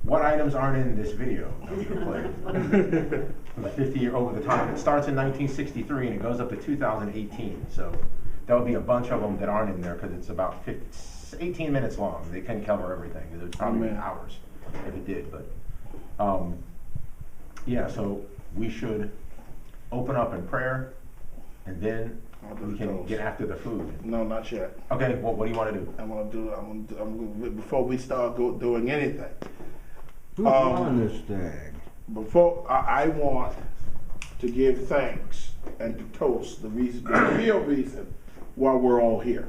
What items aren't in this video that we're going to play? The 50-year over the top. It starts in 1963 and it goes up to 2018. So that would be a bunch of them that aren't in there because it's about 18 minutes long. They couldn't cover everything. It would probably be hours if it did. But yeah, so we should open up in prayer and then we can get after the food. No, not yet. Okay, well, what do you want to do? I'm gonna before we start doing anything. Who's on this thing? Before I want to give thanks and to toast the reason, the real reason why we're all here.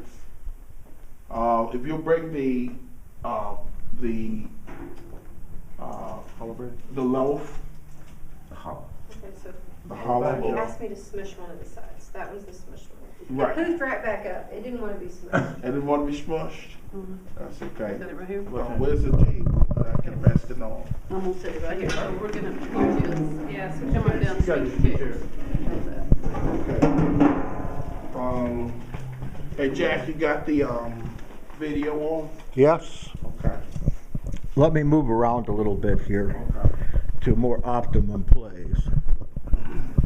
If you'll bring the loaf. The hollow. Okay, so The hollow. he asked me to smush one of the sides. That was the smush one. Right. It poofed right back up. It didn't want to be smushed. I didn't want to be smushed. Mm-hmm. That's okay. Set it right here. Well, where's the table that I can rest it on? I'm gonna set it right here. So we're gonna use this. Yeah, so Come on down. You gotta Sweet be chairs. How's that? Okay. Hey Jack, you got the video on? Yes. Okay. Let me move around a little bit here Okay. to a more optimum place.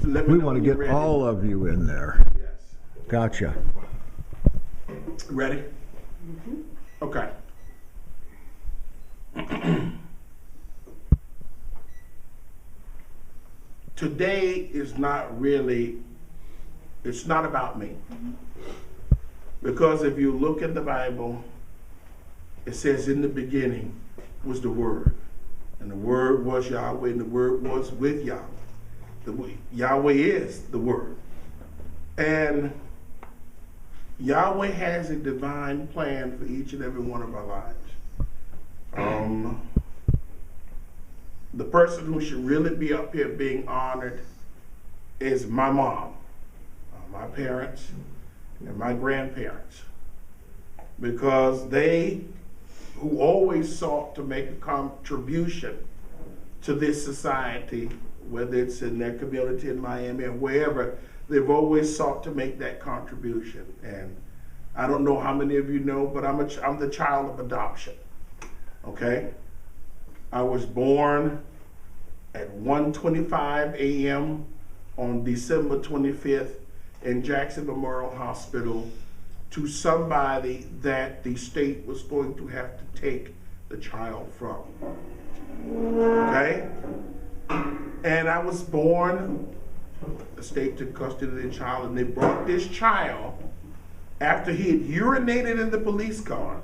Let me We know want to when you're get ready. all of you in there. Yes. Gotcha. Ready? Okay. Today is not really, it's not about me. Because if you look at the Bible, it says in the beginning was the Word. And the Word was Yahweh, and the Word was with Yahweh. Yahweh is the Word. And Yahweh has a divine plan for each and every one of our lives. The person who should really be up here being honored is my mom, my parents, and my grandparents. Because they, who always sought to make a contribution to this society, whether it's in their community in Miami or wherever, they've always sought to make that contribution. And I don't know how many of you know, but I'm the child of adoption. Okay? I was born at 1:25 a.m. on December 25th in Jackson Memorial Hospital to somebody that the state was going to have to take the child from. Okay? And I was born, the state took custody of the child, and they brought this child after he had urinated in the police car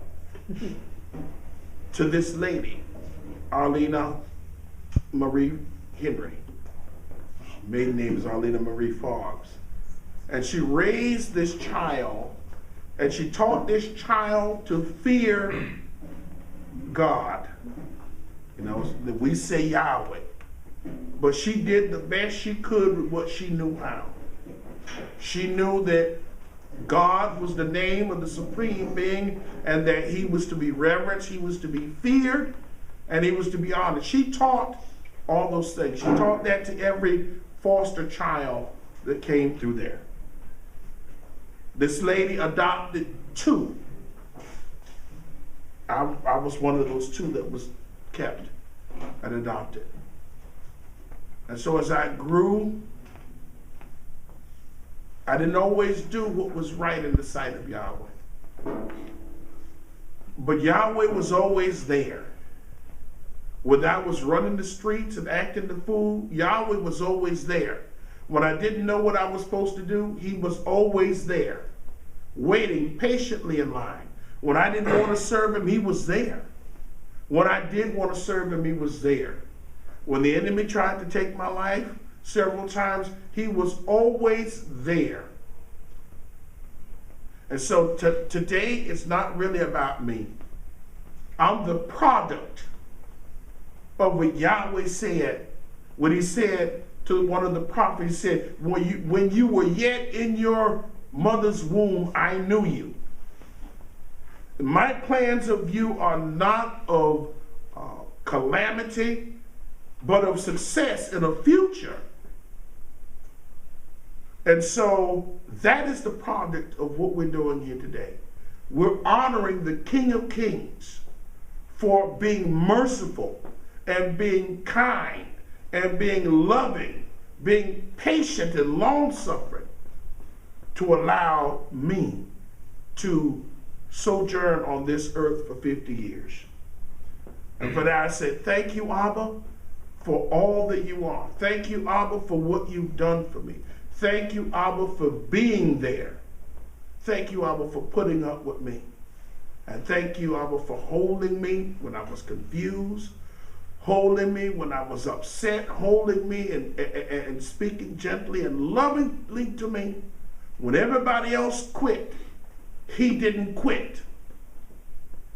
to this lady, Arlena Marie Henry. Her maiden name is Arlena Marie Forbes. And she raised this child, and she taught this child to fear God. You know, we say Yahweh. But she did the best she could with what she knew how. She knew that God was the name of the supreme being, and that he was to be reverenced, he was to be feared, and he was to be honored. She taught all those things. She taught that to every foster child that came through there. This lady adopted 2. I was one of those 2 that was kept and adopted. And so as I grew, I didn't always do what was right in the sight of Yahweh. But Yahweh was always there. When I was running the streets and acting the fool, Yahweh was always there. When I didn't know what I was supposed to do, he was always there, waiting patiently in line. When I didn't want to serve him, he was there. When I did want to serve him, he was there. When the enemy tried to take my life several times, he was always there. And so today, it's not really about me. I'm the product of what Yahweh said when he said to one of the prophets, he said, when you were yet in your mother's womb, I knew you. My plans of you are not of calamity, but of success in a future. And so that is the product of what we're doing here today. We're honoring the King of Kings for being merciful and being kind and being loving, being patient and long-suffering to allow me to sojourn on this earth for 50 years. And for that I said, thank you, Abba, for all that you are. Thank you, Abba, for what you've done for me. Thank you, Abba, for being there. Thank you, Abba, for putting up with me. And thank you, Abba, for holding me when I was confused, holding me when I was upset, holding me and speaking gently and lovingly to me. When everybody else quit, he didn't quit.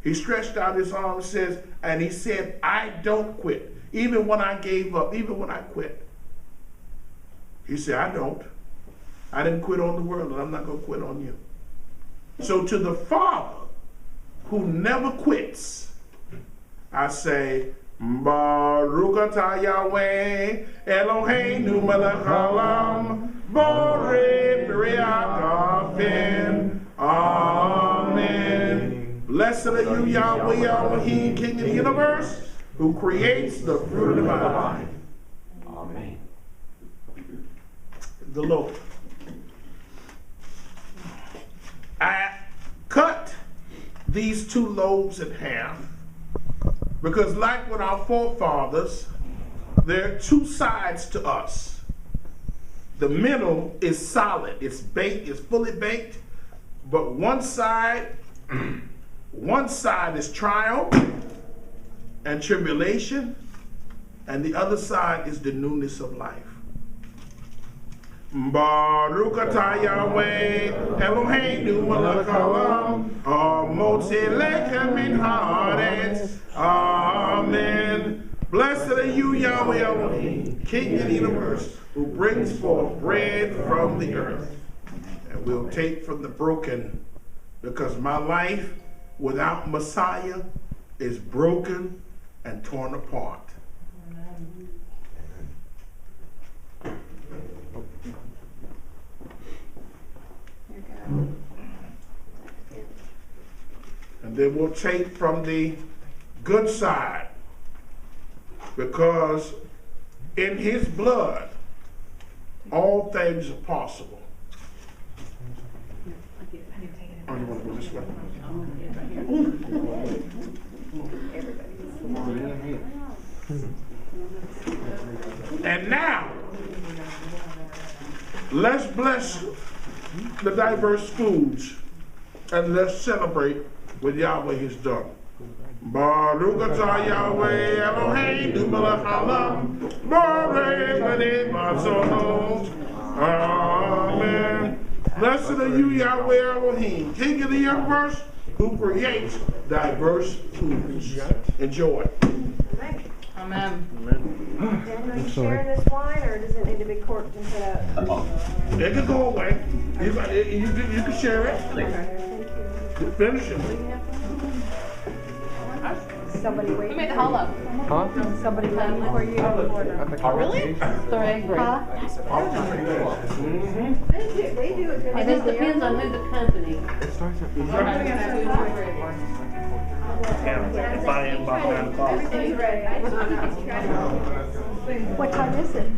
He stretched out his arms and he said, I don't quit. Even when I gave up, even when I quit. He said, I don't. I didn't quit on the world, and I'm not going to quit on you. So to the Father who never quits, I say, Baruch atah Yahweh Eloheinu melech haolam borei b'riat ha'afin. Amen. Blessed are you, Yahweh Elohim, King of the universe, who creates the fruit of the vine. Amen. The Lord. I cut these two lobes in half because, like with our forefathers, there are two sides to us. The middle is solid, it's baked, it's fully baked, but one side is trial and tribulation, and the other side is the newness of life. Baruch atah Yahweh Eloheinu melech haolam hamotzi lechem min haaretz. Amen. Blessed are you, Yahweh Elohim, King of the universe, who brings forth bread from the earth, and will take from the broken, because my life without Messiah is broken and torn apart. And then we'll take from the good side, because in his blood all things are possible. Oh, you want to go this way? And now, let's bless the diverse foods and let's celebrate what Yahweh has done. Baruch atah Yahweh Eloheinu melech haolam borei b'nei matzot. Amen. Blessed are you, Yahweh Elohim, King of the universe, who creates diverse foods. Enjoy. Amen. Dan, are you sharing this wine, or does it need to be corked and put out? It can go away. You can share it. Finish it. Somebody Who waiting. made the hollow? Somebody waiting for you. Really? They're angry. Huh? They do a good It just depends on who the company. If I am by 9 o'clock. Everything's ready. What time is it?